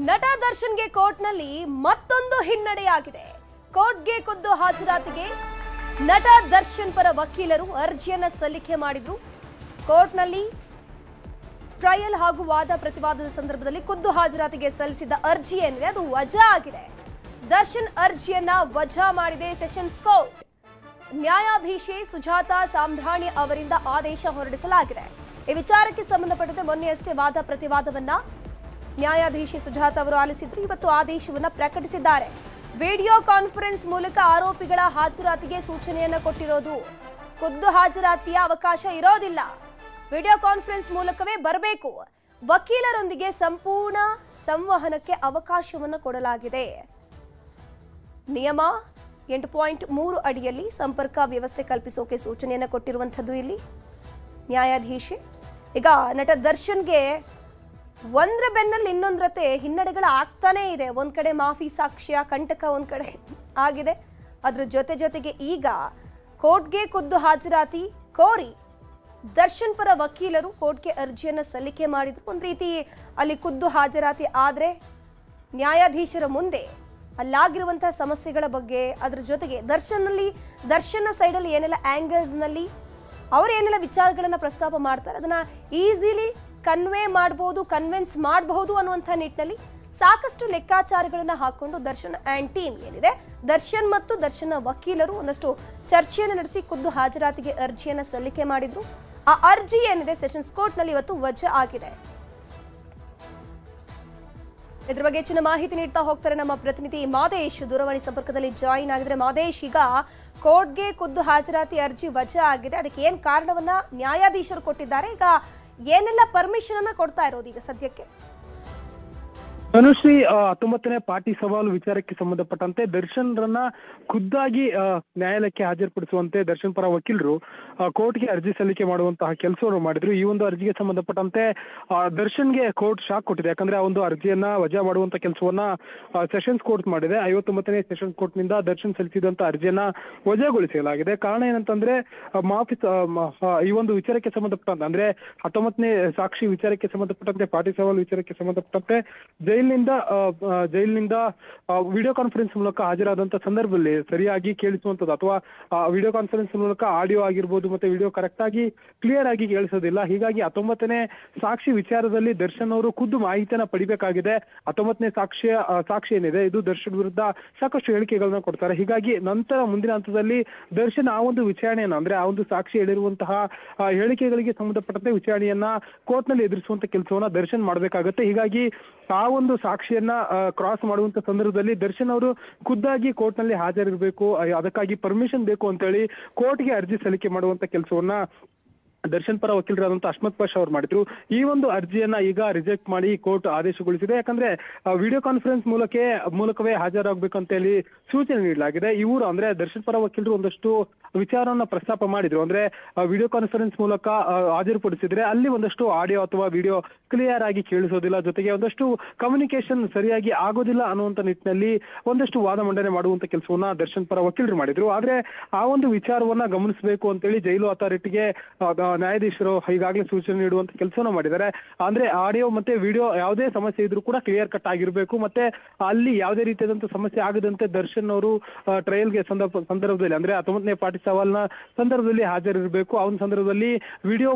ನಟ ದರ್ಶನ್ಗೆ ಕೋರ್ಟ್ನಲ್ಲಿ ಮತ್ತೊಂದು ಹಿನ್ನಡೆಯಾಗಿದೆ. ಕೋರ್ಟ್ಗೆ ಖುದ್ದು ಹಾಜರಾತಿಗೆ ನಟ ದರ್ಶನ್ ಪರ ವಕೀಲರು ಅರ್ಜಿಯನ್ನ ಸಲ್ಲಿಕೆ ಮಾಡಿದ್ರು. ಕೋರ್ಟ್ನಲ್ಲಿ ಟ್ರಯಲ್ ಹಾಗೂ ವಾದ ಪ್ರತಿವಾದದ ಸಂದರ್ಭದಲ್ಲಿ ಖುದ್ದು ಹಾಜರಾತಿಗೆ ಸಲ್ಲಿಸಿದ ಅರ್ಜಿ ಏನಿದೆ ಅದು ವಜಾ ಆಗಿದೆ. ದರ್ಶನ್ ಅರ್ಜಿಯನ್ನ ವಜಾ ಮಾಡಿದೆ ಸೆಷನ್ಸ್ ಕೋರ್ಟ್. ನ್ಯಾಯಾಧೀಶೆ ಸುಜಾತಾ ಸಾಂಬ್ರಾಣಿ ಅವರಿಂದ ಆದೇಶ ಹೊರಡಿಸಲಾಗಿದೆ. ಈ ವಿಚಾರಕ್ಕೆ ಸಂಬಂಧಪಟ್ಟಂತೆ ಮೊನ್ನೆಯಷ್ಟೇ ವಾದ ಪ್ರತಿವಾದವನ್ನ ನ್ಯಾಯಾಧೀಶೆ ಸುಜಾತಾ ಅವರು ಆಲಿಸಿದ್ರು. ಇವತ್ತು ಆದೇಶವನ್ನ ಪ್ರಕಟಿಸಿದ್ದಾರೆ. ವಿಡಿಯೋ ಕಾನ್ಫರೆನ್ಸ್ ಮೂಲಕ ಆರೋಪಿಗಳ ಹಾಜರಾತಿಗೆ ಸೂಚನೆಯನ್ನ ಕೊಟ್ಟಿರೋದು. ಖುದ್ದು ಹಾಜರಾತಿಯ ಅವಕಾಶ ಇರೋದಿಲ್ಲ. ವಿಡಿಯೋ ಕಾನ್ಫರೆನ್ಸ್ ಮೂಲಕವೇ ಬರಬೇಕು. ವಕೀಲರೊಂದಿಗೆ ಸಂಪೂರ್ಣ ಸಂವಹನಕ್ಕೆ ಅವಕಾಶವನ್ನು ಕೊಡಲಾಗಿದೆ. ನಿಯಮ 8.3 ಅಡಿಯಲ್ಲಿ ಸಂಪರ್ಕ ವ್ಯವಸ್ಥೆ ಕಲ್ಪಿಸೋಕೆ ಸೂಚನೆಯನ್ನು ಕೊಟ್ಟಿರುವಂಥದ್ದು ಇಲ್ಲಿ ನ್ಯಾಯಾಧೀಶೆ. ಈಗ ನಟ ದರ್ಶನ್ಗೆ ಒಂದ್ರ ಬೆನ್ನಲ್ಲಿ ಇನ್ನೊಂದ್ರತೆ ಹಿನ್ನಡೆಗಳು ಆಗ್ತಾನೇ ಇದೆ. ಒಂದ್ ಕಡೆ ಮಾಫಿ ಸಾಕ್ಷ್ಯ ಕಂಟಕ ಒಂದ್ ಕಡೆ ಆಗಿದೆ. ಅದ್ರ ಜೊತೆಗೆ ಈಗ ಕೋರ್ಟ್ಗೆ ಖುದ್ದು ಹಾಜರಾತಿ ಕೋರಿ ದರ್ಶನ್ ಪರ ವಕೀಲರು ಕೋರ್ಟ್ಗೆ ಅರ್ಜಿಯನ್ನು ಸಲ್ಲಿಕೆ ಮಾಡಿದ್ರು. ಒಂದ್ ರೀತಿ ಅಲ್ಲಿ ಖುದ್ದು ಹಾಜರಾತಿ ಆದ್ರೆ ನ್ಯಾಯಾಧೀಶರ ಮುಂದೆ ಅಲ್ಲಾಗಿರುವಂತಹ ಸಮಸ್ಯೆಗಳ ಬಗ್ಗೆ, ಅದ್ರ ಜೊತೆಗೆ ದರ್ಶನ್ ಸೈಡಲ್ಲಿ ಏನೆಲ್ಲ ಆಂಗಲ್ಸ್ ನಲ್ಲಿ ಅವ್ರು ಏನೆಲ್ಲ ವಿಚಾರಗಳನ್ನ ಪ್ರಸ್ತಾಪ ಮಾಡ್ತಾರೆ ಅದನ್ನ ಈಸಿಲಿ ಕನ್ವಿನ್ಸ್ ಮಾಡಬಹುದು ಅನ್ನುವಂಥ ನಿಟ್ಟಿನಲ್ಲಿ ಸಾಕಷ್ಟು ಲೆಕ್ಕಾಚಾರಗಳನ್ನ ಹಾಕೊಂಡು ದರ್ಶನ್ ಅಂಡ್ ಟೀಮ್ ಏನಿದೆ, ದರ್ಶನ್ ಮತ್ತು ದರ್ಶನ್ ವಕೀಲರು ಒಂದಷ್ಟು ಚರ್ಚೆಯನ್ನು ನಡೆಸಿ ಖುದ್ದು ಹಾಜರಾತಿಗೆ ಅರ್ಜಿಯನ್ನ ಸಲ್ಲಿಕೆ ಮಾಡಿದ್ರು. ಆ ಅರ್ಜಿ ಏನಿದೆ ಸೆಷನ್ಸ್ ಕೋರ್ಟ್ ನಲ್ಲಿ ಇವತ್ತು ವಜಾ ಆಗಿದೆ. ಇದ್ರ ಬಗ್ಗೆ ಹೆಚ್ಚಿನ ಮಾಹಿತಿ ನೀಡ್ತಾ ಹೋಗ್ತಾರೆ ನಮ್ಮ ಪ್ರತಿನಿಧಿ ಮಾದೇಶ್ ದೂರವಾಣಿ ಸಂಪರ್ಕದಲ್ಲಿ ಜಾಯಿನ್ ಆಗಿದ್ರೆ. ಮಾದೇಶ್, ಈಗ ಕೋರ್ಟ್ಗೆ ಖುದ್ದು ಹಾಜರಾತಿ ಅರ್ಜಿ ವಜಾ ಆಗಿದೆ. ಅದಕ್ಕೆ ಏನ್ ಕಾರಣವನ್ನ ನ್ಯಾಯಾಧೀಶರು ಕೊಟ್ಟಿದ್ದಾರೆ? ಈಗ ಏನೆಲ್ಲ ಪರ್ಮಿಷನ್ ಅನ್ನ ಕೊಡ್ತಾ ಇರೋದು ಈಗ ಸದ್ಯಕ್ಕೆ? ಧನುಶ್ರೀ, 19ನೇ ಪಾರ್ಟಿ ಸವಾಲು ವಿಚಾರಕ್ಕೆ ಸಂಬಂಧಪಟ್ಟಂತೆ ದರ್ಶನ್ ರನ್ನ ಖುದ್ದಾಗಿ ನ್ಯಾಯಾಲಯಕ್ಕೆ ಹಾಜರುಪಡಿಸುವಂತೆ ದರ್ಶನ್ ಪರ ವಕೀಲರು ಕೋರ್ಟ್ಗೆ ಅರ್ಜಿ ಸಲ್ಲಿಕೆ ಮಾಡುವಂತಹ ಕೆಲಸವನ್ನು ಮಾಡಿದ್ರು. ಈ ಒಂದು ಅರ್ಜಿಗೆ ಸಂಬಂಧಪಟ್ಟಂತೆ ದರ್ಶನ್ಗೆ ಕೋರ್ಟ್ ಶಾಕ್ ಕೊಟ್ಟಿದೆ. ಯಾಕಂದ್ರೆ ಆ ಒಂದು ಅರ್ಜಿಯನ್ನ ವಜಾ ಮಾಡುವಂತ ಕೆಲಸವನ್ನ ಸೆಷನ್ಸ್ ಕೋರ್ಟ್ ಮಾಡಿದೆ. 59ನೇ ಸೆಷನ್ಸ್ ಕೋರ್ಟ್ ನಿಂದ ದರ್ಶನ್ ಸಲ್ಲಿಸಿದಂತ ಅರ್ಜಿಯನ್ನ ವಜಾಗೊಳಿಸಲಾಗಿದೆ. ಕಾರಣ ಏನಂತಂದ್ರೆ ಈ ಒಂದು ವಿಚಾರಕ್ಕೆ ಸಂಬಂಧಪಟ್ಟಂತೆ ಅಂದ್ರೆ 19ನೇ ಸಾಕ್ಷಿ ವಿಚಾರಕ್ಕೆ ಸಂಬಂಧಪಟ್ಟಂತೆ ಪಾರ್ಟಿ ಸವಾಲು ವಿಚಾರಕ್ಕೆ ಸಂಬಂಧಪಟ್ಟಂತೆ ಜೈಲಿನಿಂದ ವಿಡಿಯೋ ಕಾನ್ಫರೆನ್ಸ್ ಮೂಲಕ ಹಾಜರಾದಂತ ಸಂದರ್ಭದಲ್ಲಿ ಸರಿಯಾಗಿ ಕೇಳಿಸುವಂತದ್ದು ಅಥವಾ ವಿಡಿಯೋ ಕಾನ್ಫರೆನ್ಸ್ ಮೂಲಕ ಆಡಿಯೋ ಆಗಿರ್ಬೋದು ಮತ್ತೆ ವಿಡಿಯೋ ಕರೆಕ್ಟ್ ಆಗಿ ಕ್ಲಿಯರ್ ಆಗಿ ಕೇಳಿಸೋದಿಲ್ಲ. ಹೀಗಾಗಿ 19ನೇ ಸಾಕ್ಷಿ ವಿಚಾರದಲ್ಲಿ ದರ್ಶನ್ ಅವರು ಖುದ್ದು ಮಾಹಿತಿಯನ್ನ ಪಡಿಬೇಕಾಗಿದೆ. 19ನೇ ಸಾಕ್ಷಿ ಏನಿದೆ ಇದು ದರ್ಶನ್ ವಿರುದ್ಧ ಸಾಕಷ್ಟು ಹೇಳಿಕೆಗಳನ್ನ ಕೊಡ್ತಾರೆ. ಹೀಗಾಗಿ ನಂತರ ಮುಂದಿನ ಹಂತದಲ್ಲಿ ದರ್ಶನ್ ಆ ಒಂದು ವಿಚಾರಣೆಯನ್ನ ಅಂದ್ರೆ ಆ ಒಂದು ಸಾಕ್ಷಿ ಹೇಳಿರುವಂತಹ ಹೇಳಿಕೆಗಳಿಗೆ ಸಂಬಂಧಪಟ್ಟಂತೆ ವಿಚಾರಣೆಯನ್ನ ಕೋರ್ಟ್ ನಲ್ಲಿ ಎದುರಿಸುವಂತ ಕೆಲಸವನ್ನ ದರ್ಶನ್ ಮಾಡ್ಬೇಕಾಗತ್ತೆ. ಹೀಗಾಗಿ ಆ ಒಂದು ಸಾಕ್ಷಿಯನ್ನ ಕ್ರಾಸ್ ಮಾಡುವಂತ ಸಂದರ್ಭದಲ್ಲಿ ದರ್ಶನ್ ಅವರು ಖುದ್ದಾಗಿ ಕೋರ್ಟ್ ನಲ್ಲಿ ಹಾಜರಿರಬೇಕು. ಅದಕ್ಕಾಗಿ ಪರ್ಮಿಷನ್ ಬೇಕು ಅಂತ ಹೇಳಿ ಕೋರ್ಟ್ಗೆ ಅರ್ಜಿ ಸಲ್ಲಿಕೆ ಮಾಡುವಂತ ಕೆಲಸವನ್ನ ದರ್ಶನ್ ಪರ ವಕೀಲರಾದಂತ ಅಶ್ಮತ್ ಪಾಷಾ ಅವರು ಮಾಡಿದ್ರು. ಈ ಒಂದು ಅರ್ಜಿಯನ್ನ ಈಗ ರಿಜೆಕ್ಟ್ ಮಾಡಿ ಕೋರ್ಟ್ ಆದೇಶಗೊಳಿಸಿದೆ. ಯಾಕಂದ್ರೆ ವಿಡಿಯೋ ಕಾನ್ಫರೆನ್ಸ್ ಮೂಲಕವೇ ಹಾಜರಾಗಬೇಕಂತ ಹೇಳಿ ಸೂಚನೆ ನೀಡಲಾಗಿದೆ. ಇವರು ಅಂದ್ರೆ ದರ್ಶನ್ ಪರ ವಕೀಲರು ಒಂದಷ್ಟು ವಿಚಾರವನ್ನ ಪ್ರಸ್ತಾಪ ಮಾಡಿದ್ರು. ಅಂದ್ರೆ ವಿಡಿಯೋ ಕಾನ್ಫರೆನ್ಸ್ ಮೂಲಕ ಹಾಜರುಪಡಿಸಿದ್ರೆ ಅಲ್ಲಿ ಒಂದಷ್ಟು ಆಡಿಯೋ ಅಥವಾ ವಿಡಿಯೋ ಕ್ಲಿಯರ್ ಆಗಿ ಕೇಳಿಸೋದಿಲ್ಲ, ಜೊತೆಗೆ ಒಂದಷ್ಟು ಕಮ್ಯುನಿಕೇಶನ್ ಸರಿಯಾಗಿ ಆಗೋದಿಲ್ಲ ಅನ್ನುವಂತ ನಿಟ್ಟಿನಲ್ಲಿ ಒಂದಷ್ಟು ವಾದ ಮಂಡನೆ ಮಾಡುವಂತ ಕೆಲಸವನ್ನ ದರ್ಶನ್ ಪರ ವಕೀಲರು ಮಾಡಿದ್ರು. ಆದ್ರೆ ಆ ಒಂದು ವಿಚಾರವನ್ನ ಗಮನಿಸಬೇಕು ಅಂತೇಳಿ ಜೈಲು ಅಥಾರಿಟಿಗೆ ನ್ಯಾಯಾಧೀಶರು ಈಗಾಗಲೇ ಸೂಚನೆ ನೀಡುವಂತ ಕೆಲಸವನ್ನ ಮಾಡಿದ್ದಾರೆ. ಅಂದ್ರೆ ಆಡಿಯೋ ಮತ್ತೆ ವಿಡಿಯೋ ಯಾವುದೇ ಸಮಸ್ಯೆ ಇದ್ರೂ ಕೂಡ ಕ್ಲಿಯರ್ ಕಟ್ ಆಗಿರ್ಬೇಕು. ಮತ್ತೆ ಅಲ್ಲಿ ಯಾವುದೇ ರೀತಿಯಾದಂತ ಸಮಸ್ಯೆ ಆಗದಂತೆ ದರ್ಶನ್ ಅವರು ಟ್ರಯಲ್ಗೆ ಸಂದರ್ಭದಲ್ಲಿ ಅಂದ್ರೆ 19ನೇ ಪಾರ್ಟಿ ಸವಾಲ್ನ ಸಂದರ್ಭದಲ್ಲಿ ಹಾಜರಿರಬೇಕು. ಆ ಒಂದು ಸಂದರ್ಭದಲ್ಲಿ ವಿಡಿಯೋ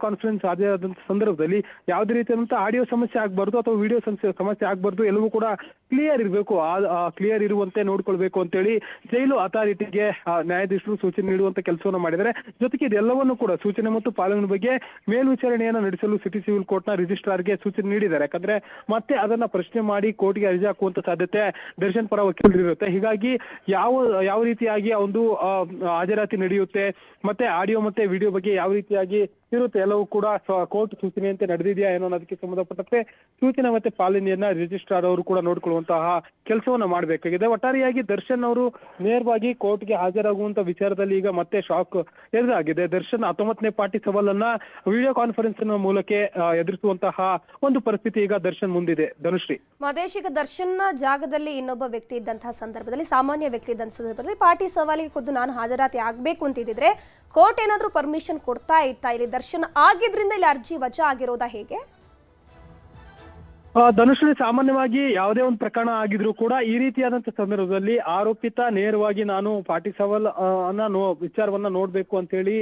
ಕಾನ್ಫರೆನ್ಸ್ ಹಾಜರಾದಂತ ಸಂದರ್ಭದಲ್ಲಿ ಯಾವುದೇ ರೀತಿಯಾದಂತ ಆಡಿಯೋ ಸಮಸ್ಯೆ ಆಗ್ಬಾರ್ದು ಅಥವಾ ವಿಡಿಯೋ ಸಮಸ್ಯೆ ಆಗ್ಬಾರ್ದು, ಎಲ್ಲವೂ ಕೂಡ ಕ್ಲಿಯರ್ ಇರಬೇಕು. ಕ್ಲಿಯರ್ ಇರುವಂತೆ ನೋಡ್ಕೊಳ್ಬೇಕು ಅಂತೇಳಿ ಜೈಲು ಅಥಾರಿಟಿಗೆ ನ್ಯಾಯಾಧೀಶರು ಸೂಚನೆ ನೀಡುವಂತ ಕೆಲಸವನ್ನ ಮಾಡಿದ್ದಾರೆ. ಜೊತೆಗೆ ಇದೆಲ್ಲವನ್ನು ಕೂಡ ಸೂಚನೆ ಮತ್ತು ಪಾಲನೆ ಬಗ್ಗೆ ಮೇಲ್ವಿಚಾರಣೆಯನ್ನು ನಡೆಸಲು ಸಿಟಿ ಸಿವಿಲ್ ಕೋರ್ಟ್ ನ ರಿಜಿಸ್ಟ್ರಾರ್ಗೆ ಸೂಚನೆ ನೀಡಿದ್ದಾರೆ. ಯಾಕಂದ್ರೆ ಮತ್ತೆ ಅದನ್ನ ಪ್ರಶ್ನೆ ಮಾಡಿ ಕೋರ್ಟ್ಗೆ ಅರ್ಜಿ ಹಾಕುವಂತ ಸಾಧ್ಯತೆ ದರ್ಶನ್ ಪರ ವಕೀಲರು ಇರುತ್ತೆ. ಹೀಗಾಗಿ ಯಾವ ರೀತಿಯಾಗಿ ಒಂದು ಹಾಜರಾತಿ ನಡೆಯುತ್ತೆ ಮತ್ತೆ ಆಡಿಯೋ ಮತ್ತೆ ವಿಡಿಯೋ ಬಗ್ಗೆ ಯಾವ ರೀತಿಯಾಗಿ ಇರುತ್ತೆ ಎಲ್ಲವೂ ಕೂಡ ಕೋರ್ಟ್ ಸೂಚನೆಯಂತೆ ನಡೆದಿದೆಯಾ ಏನೋ ಅನ್ನೋದಕ್ಕೆ ಸಂಬಂಧಪಟ್ಟಂತೆ ಸೂಚನೆ ಮತ್ತೆ ಪಾಲನೆಯನ್ನ ರಿಜಿಸ್ಟ್ರಾರ್ ಅವರು ಕೂಡ ನೋಡ್ಕೊಳ್ಳುವಂತಹ ಕೆಲಸವನ್ನ ಮಾಡಬೇಕಾಗಿದೆ. ಒಟ್ಟಾರೆಯಾಗಿ ದರ್ಶನ್ ಅವರು ನೇರವಾಗಿ ಕೋರ್ಟ್ಗೆ ಹಾಜರಾಗುವಂತ ವಿಚಾರದಲ್ಲಿ ಈಗ ಮತ್ತೆ ಶಾಕ್ ಎದುರಾಗಿದೆ. ದರ್ಶನ್ 19ನೇ ಪಾರ್ಟಿ ಸವಾಲನ್ನ ವಿಡಿಯೋ ಕಾನ್ಫರೆನ್ಸ್ ಮೂಲಕ ಎದುರಿಸುವಂತಹ ಒಂದು ಪರಿಸ್ಥಿತಿ ಈಗ ದರ್ಶನ್ ಮುಂದಿದೆ. ಧನುಶ್ರೀ, ಮದೇಶಿಗ ದರ್ಶನ್ ಜಾಗದಲ್ಲಿ ಇನ್ನೊಬ್ಬ ವ್ಯಕ್ತಿ ಇದ್ದಂತಹ ಸಂದರ್ಭದಲ್ಲಿ, ಸಾಮಾನ್ಯ ವ್ಯಕ್ತಿ ಇದ್ದಂತಹ ಸಂದರ್ಭದಲ್ಲಿ ಪಾರ್ಟಿ ಸವಾಲಿಗೆ ಖುದ್ದು ನಾನು ಹಾಜರಾತಿ ಆಗ್ಬೇಕು ಅಂತಿದ್ರೆ ಕೋರ್ಟ್ ಏನಾದ್ರೂ ಪರ್ಮಿಷನ್ ಕೊಡ್ತಾ ಇತ್ತಾ? ಇಲ್ಲಿ ದರ್ಶನ್ ಆಗಿದ್ರಿಂದ ಇಲ್ಲಿ ಅರ್ಜಿ ವಜಾ ಆಗಿರೋದಾ ಹೇಗೆ? ಧನುಶ್ರೀ, ಸಾಮಾನ್ಯವಾಗಿ ಯಾವುದೇ ಒಂದು ಪ್ರಕರಣ ಆಗಿದ್ರು ಕೂಡ ಈ ರೀತಿಯಾದಂತ ಸಂದರ್ಭದಲ್ಲಿ ಆರೋಪಿತ ನೇರವಾಗಿ ನಾನು ಪಾಟಿ ಸವಾಲ್ ವಿಚಾರವನ್ನ ನೋಡ್ಬೇಕು ಅಂತ ಹೇಳಿ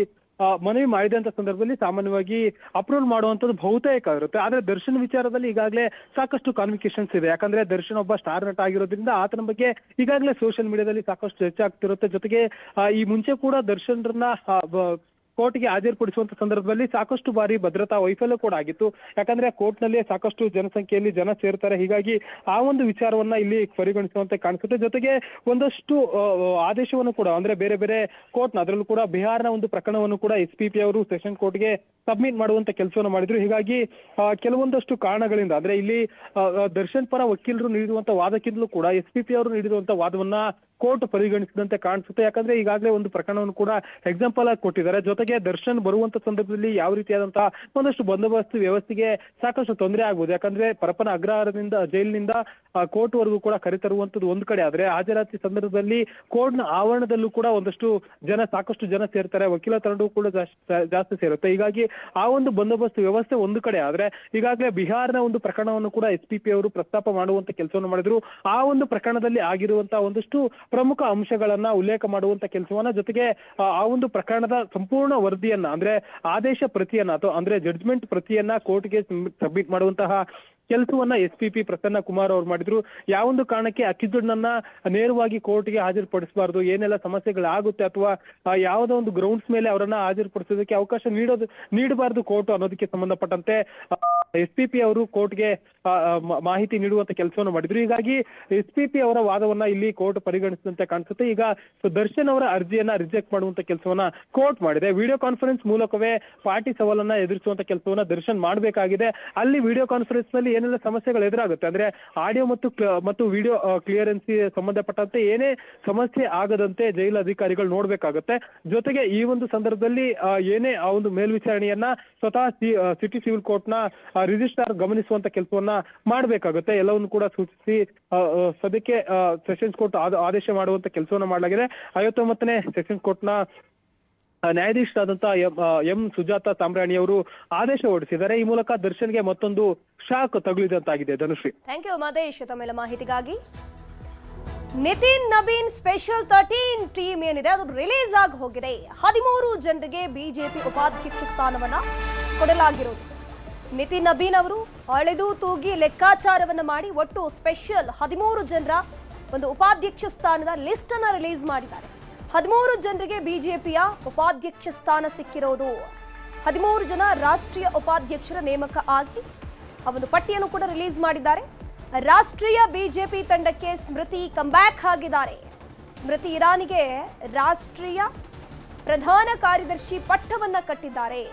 ಮನವಿ ಮಾಡಿದಂತ ಸಂದರ್ಭದಲ್ಲಿ ಸಾಮಾನ್ಯವಾಗಿ ಅಪ್ರೂವಲ್ ಮಾಡುವಂತದ್ದು ಬಹುತೇಕ ಇರುತ್ತೆ. ಆದ್ರೆ ದರ್ಶನ್ ವಿಚಾರದಲ್ಲಿ ಈಗಾಗಲೇ ಸಾಕಷ್ಟು ಕಾನ್ವಿಕೇಶನ್ಸ್ ಇದೆ. ಯಾಕಂದ್ರೆ ದರ್ಶನ್ ಒಬ್ಬ ಸ್ಟಾರ್ ನಟ ಆಗಿರೋದ್ರಿಂದ ಆತನ ಬಗ್ಗೆ ಈಗಾಗಲೇ ಸೋಷಿಯಲ್ ಮೀಡಿಯಾದಲ್ಲಿ ಸಾಕಷ್ಟು ಚರ್ಚೆ ಆಗ್ತಿರುತ್ತೆ. ಜೊತೆಗೆ ಈ ಮುಂಚೆ ಕೂಡ ದರ್ಶನ್ರನ್ನ ಕೋರ್ಟ್ಗೆ ಹಾಜರುಪಡಿಸುವಂತ ಸಂದರ್ಭದಲ್ಲಿ ಸಾಕಷ್ಟು ಬಾರಿ ಭದ್ರತಾ ವೈಫಲ್ಯ ಕೂಡ ಆಗಿತ್ತು. ಯಾಕಂದ್ರೆ ಕೋರ್ಟ್ ನಲ್ಲಿ ಸಾಕಷ್ಟು ಜನಸಂಖ್ಯೆಯಲ್ಲಿ ಜನ ಸೇರ್ತಾರೆ. ಹೀಗಾಗಿ ಆ ಒಂದು ವಿಚಾರವನ್ನ ಇಲ್ಲಿ ಪರಿಗಣಿಸುವಂತೆ ಕಾಣಿಸುತ್ತೆ. ಜೊತೆಗೆ ಒಂದಷ್ಟು ಆದೇಶವನ್ನು ಕೂಡ ಅಂದ್ರೆ ಬೇರೆ ಬೇರೆ ಕೋರ್ಟ್ನ ಅದರಲ್ಲೂ ಕೂಡ ಬಿಹಾರ್ನ ಒಂದು ಪ್ರಕರಣವನ್ನು ಕೂಡ SPP ಅವರು ಸೆಷನ್ ಕೋರ್ಟ್ಗೆ ಸಬ್ಮಿಟ್ ಮಾಡುವಂತ ಕೆಲಸವನ್ನು ಮಾಡಿದ್ರು. ಹೀಗಾಗಿ ಕೆಲವೊಂದಷ್ಟು ಕಾರಣಗಳಿಂದ ಅಂದ್ರೆ ಇಲ್ಲಿ ದರ್ಶನ್ ಪರ ವಕೀಲರು ನೀಡಿರುವಂತ ವಾದಕ್ಕಿಂತಲೂ ಕೂಡ SPP ಅವರು ನೀಡಿರುವಂತ ವಾದವನ್ನ ಕೋರ್ಟ್ ಪರಿಗಣಿಸಿದಂತೆ ಕಾಣಿಸುತ್ತೆ. ಯಾಕಂದ್ರೆ ಈಗಾಗಲೇ ಒಂದು ಪ್ರಕರಣವನ್ನು ಕೂಡ ಎಕ್ಸಾಂಪಲ್ ಆಗಿ ಕೊಟ್ಟಿದ್ದಾರೆ. ಜೊತೆಗೆ ದರ್ಶನ್ ಬರುವಂತ ಸಂದರ್ಭದಲ್ಲಿ ಯಾವ ರೀತಿಯಾದಂತಹ ಒಂದಷ್ಟು ಬಂದೋಬಸ್ತ್ ವ್ಯವಸ್ಥೆಗೆ ಸಾಕಷ್ಟು ತೊಂದರೆ ಆಗ್ಬೋದು. ಯಾಕಂದ್ರೆ ಪರಪ್ಪನ ಅಗ್ರಹಾರದಿಂದ ಜೈಲಿನಿಂದ ಕೋರ್ಟ್ ವರೆಗೂ ಕೂಡ ಕರೆತರುವಂತದ್ದು ಒಂದು ಕಡೆ ಆದ್ರೆ ಹಾಜರಾತಿ ಸಂದರ್ಭದಲ್ಲಿ ಕೋರ್ಟ್ನ ಆವರಣದಲ್ಲೂ ಕೂಡ ಒಂದಷ್ಟು ಸಾಕಷ್ಟು ಜನ ಸೇರ್ತಾರೆ. ವಕೀಲ ತಂಡವೂ ಕೂಡ ಜಾಸ್ತಿ ಸೇರುತ್ತೆ. ಹೀಗಾಗಿ ಆ ಒಂದು ಬಂದೋಬಸ್ತ್ ವ್ಯವಸ್ಥೆ ಒಂದು ಕಡೆ ಆದ್ರೆ ಈಗಾಗಲೇ ಬಿಹಾರ್ನ ಒಂದು ಪ್ರಕರಣವನ್ನು ಕೂಡ SPP ಅವರು ಪ್ರಸ್ತಾಪ ಮಾಡುವಂತ ಕೆಲಸವನ್ನು ಮಾಡಿದ್ರು. ಆ ಒಂದು ಪ್ರಕರಣದಲ್ಲಿ ಆಗಿರುವಂತಹ ಒಂದಷ್ಟು ಪ್ರಮುಖ ಅಂಶಗಳನ್ನ ಉಲ್ಲೇಖ ಮಾಡುವಂತ ಕೆಲಸವನ್ನ ಜೊತೆಗೆ ಆ ಒಂದು ಪ್ರಕರಣದ ಸಂಪೂರ್ಣ ವರದಿಯನ್ನ ಅಂದ್ರೆ ಆದೇಶ ಪ್ರತಿಯನ್ನ ಅಥವಾ ಅಂದ್ರೆ ಜಡ್ಜ್ಮೆಂಟ್ ಪ್ರತಿಯನ್ನ ಕೋರ್ಟ್ಗೆ ಸಬ್ಮಿಟ್ ಮಾಡುವಂತಹ ಕೆಲಸವನ್ನ SPP ಪ್ರಸನ್ನ ಕುಮಾರ್ ಅವರು ಮಾಡಿದ್ರು. ಯಾವೊಂದು ಕಾರಣಕ್ಕೆ ಅಕ್ಯೂಸ್ಡ್ನನ್ನ ನೇರವಾಗಿ ಕೋರ್ಟ್ಗೆ ಹಾಜರುಪಡಿಸಬಾರ್ದು, ಏನೆಲ್ಲ ಸಮಸ್ಯೆಗಳಾಗುತ್ತೆ ಅಥವಾ ಯಾವುದೋ ಒಂದು ಗ್ರೌಂಡ್ಸ್ ಮೇಲೆ ಅವರನ್ನ ಹಾಜರುಪಡಿಸೋದಕ್ಕೆ ಅವಕಾಶ ನೀಡಬಾರ್ದು ಕೋರ್ಟ್ ಅನ್ನೋದಕ್ಕೆ ಸಂಬಂಧಪಟ್ಟಂತೆ SPP ಅವರು ಕೋರ್ಟ್ಗೆ ಮಾಹಿತಿ ನೀಡುವಂತ ಕೆಲಸವನ್ನು ಮಾಡಿದ್ರು. ಹೀಗಾಗಿ SPP ಅವರ ವಾದವನ್ನ ಇಲ್ಲಿ ಕೋರ್ಟ್ ಪರಿಗಣಿಸಿದಂತೆ ಕಾಣಿಸುತ್ತೆ. ಈಗ ದರ್ಶನ್ ಅವರ ಅರ್ಜಿಯನ್ನ ರಿಜೆಕ್ಟ್ ಮಾಡುವಂತ ಕೆಲಸವನ್ನ ಕೋರ್ಟ್ ಮಾಡಿದೆ. ವಿಡಿಯೋ ಕಾನ್ಫರೆನ್ಸ್ ಮೂಲಕವೇ ಪಾಟಿ ಸವಾಲನ್ನ ಎದುರಿಸುವಂತ ಕೆಲಸವನ್ನ ದರ್ಶನ್ ಮಾಡಬೇಕಾಗಿದೆ. ಅಲ್ಲಿ ವಿಡಿಯೋ ಕಾನ್ಫರೆನ್ಸ್ ನಲ್ಲಿ ಏನೆಲ್ಲ ಸಮಸ್ಯೆಗಳು ಎದುರಾಗುತ್ತೆ ಅಂದ್ರೆ ಆಡಿಯೋ ಮತ್ತು ವಿಡಿಯೋ ಕ್ಲಿಯರೆನ್ಸ್ ಸಂಬಂಧಪಟ್ಟಂತೆ ಏನೇ ಸಮಸ್ಯೆ ಆಗದಂತೆ ಜೈಲು ಅಧಿಕಾರಿಗಳು ನೋಡ್ಬೇಕಾಗುತ್ತೆ. ಜೊತೆಗೆ ಈ ಒಂದು ಸಂದರ್ಭದಲ್ಲಿ ಏನೇ ಆ ಒಂದು ಮೇಲ್ವಿಚಾರಣೆಯನ್ನ ಸ್ವತಃ ಸಿಟಿ ಸಿವಿಲ್ ಕೋರ್ಟ್ ನ ರಿಜಿಸ್ಟ್ರಾರ್ ಗಮನಿಸುವಂತ ಕೆಲಸವನ್ನ ಮಾಡಬೇಕಾಗುತ್ತೆ. ಎಲ್ಲವನ್ನು ಕೂಡ ಸೂಚಿಸಿ ಸದ್ಯಕ್ಕೆ ಸೆಷನ್ಸ್ ಕೋರ್ಟ್ ಆದೇಶ ಮಾಡುವಂತ ಕೆಲಸವನ್ನ ಮಾಡಲಾಗಿದೆ. 59ನೇ ಸೆಷನ್ಸ್ ಕೋರ್ಟ್ ನ ನ್ಯಾಯಾಧೀಶರಾದಂತಹ ಎಂ ಸುಜಾತಾ ಸಾಮ್ರಾಣಿ ಅವರು ಆದೇಶ ಹೊರಡಿಸಿದ್ದಾರೆ. ಈ ಮೂಲಕ ದರ್ಶನ್ಗೆ ಮತ್ತೊಂದು ಶಾಕ್ ತಗುಲಿದಂತಾಗಿದೆ. ಧನುಶ್ರೀ, ಥ್ಯಾಂಕ್ ಯು ಮಹೇಶ್ ತಮ್ಮೆಲ್ಲ ಮಾಹಿತಿಗಾಗಿ. ನಿತಿನ್ ನಬೀನ್ ಸ್ಪೆಷಲ್ 13 ಟೀಮ್ ಏನಿದೆ ಅದು ರಿಲೀಸ್ ಆಗಿ ಹೋಗಿದೆ. 13 ಜನರಿಗೆ ಬಿಜೆಪಿ ಉಪಾಧ್ಯಕ್ಷ ಸ್ಥಾನವನ್ನ ಕೊಡಲಾಗಿರೋದು. ನಿತಿನ್ ನಬೀನ್ ಅವರು ಅಳೆದು ತೂಗಿ ಲೆಕ್ಕಾಚಾರವನ್ನ ಮಾಡಿ ಒಟ್ಟು ಸ್ಪೆಷಲ್ 13 ಜನರ ಒಂದು ಉಪಾಧ್ಯಕ್ಷ ಸ್ಥಾನದ ಲಿಸ್ಟ್ ಅನ್ನ ರಿಲೀಸ್ ಮಾಡಿದ್ದಾರೆ. 13 ಜನರಿಗೆ ಬಿಜೆಪಿಯ ಉಪಾಧ್ಯಕ್ಷ ಸ್ಥಾನ ಸಿಕ್ಕಿರೋದು. 13 ಜನ ರಾಷ್ಟ್ರೀಯ ಉಪಾಧ್ಯಕ್ಷರ ನೇಮಕ ಆಗಿ ಆ ಒಂದು ಪಟ್ಟಿಯನ್ನು ಕೂಡ ರಿಲೀಸ್ ಮಾಡಿದ್ದಾರೆ. ರಾಷ್ಟ್ರೀಯ ಬಿಜೆಪಿ ತಂಡಕ್ಕೆ ಸ್ಮೃತಿ ಕಂಬ್ಯಾಕ್ ಆಗಿದ್ದಾರೆ. ಸ್ಮೃತಿ ಇರಾನಿಗೆ ರಾಷ್ಟ್ರೀಯ ಪ್ರಧಾನ ಕಾರ್ಯದರ್ಶಿ ಪಟ್ಟವನ್ನ ಕಟ್ಟಿದ್ದಾರೆ.